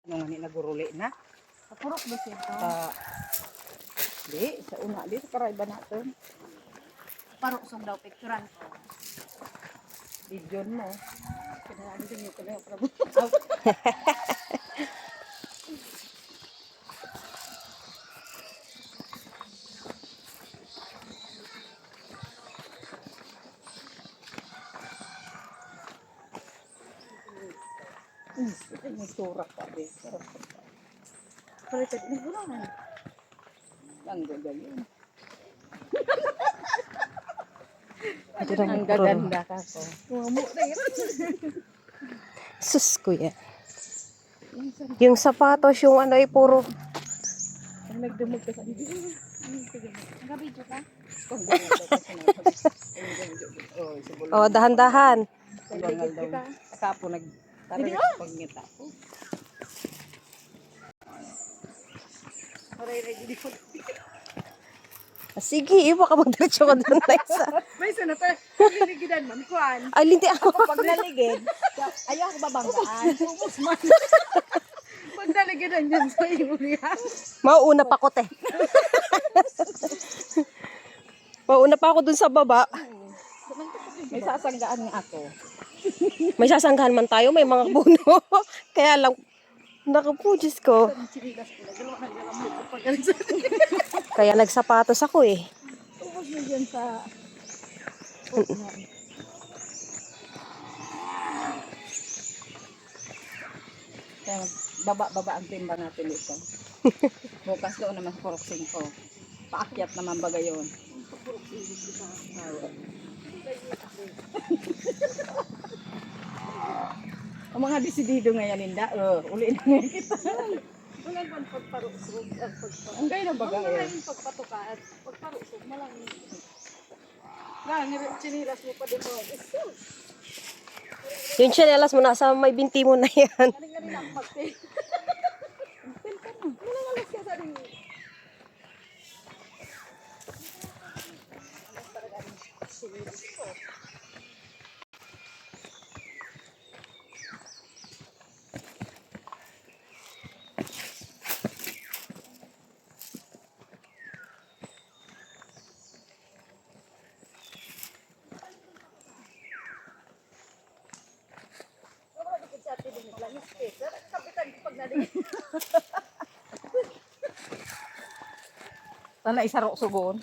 Nung ani naguruli na. Kapurok ba siya ito? Di, sa una, di sa karayba natin. Parok song daw, picturean ko. Bidyon mo. Kinalaan din yung kanya para mo. Ay, may surak pa din. Sarap pa. Palitan, nagbulangan. Ang gagaling. Ito na Ang puro. gaganda ka ko. Mamo na yun. Sus, kuya. Yung sapatos, yung ano ay puro. Ang nagdumog ka sa hindi. Nagabidyo ka? Kung ganyan daw kasi nasabi. Oh, sa bulong. Oh, dahan-dahan. Bangal daw. Kapo talaga pagngita. Maray-ray din ko. Sige, baka magdiretso ka doon na isa. May isa na pa. Niligidan man, kuhan. Ay, linti ako. Pag naligid, ayaw ako babanggaan. Ubus man. Pag naligidan dyan sa Yulia. Mauuna pa ko, te. Mauuna pa ako dun sa baba. May sasanggaan nga ako. May sasanggahan man tayo, may mga puno. Kaya lang, naku, Diyos ko. Sinilas ko na. Dalawa na lang mo. Pagkalit sa Kaya nagsapatos ako eh. ubos mo dyan sa... Kaya baba ang timba natin ito. Bukas doon naman sa Poroksing ko. Paakyat naman baga yun. Ang mga desidido ngayon, Linda. Uli na ngayon kita. Wala man pagparusog. Ang gaya na baga Wala yun. yung pagpatuka at pagparusog. Malang... Sinilas mo pa din mo. Yung chanelas mo, nasa may binti mo na yan. Galing ang magpil. Magpil ka na. Wala nga alas ka sa rin. Tala isarok sugon.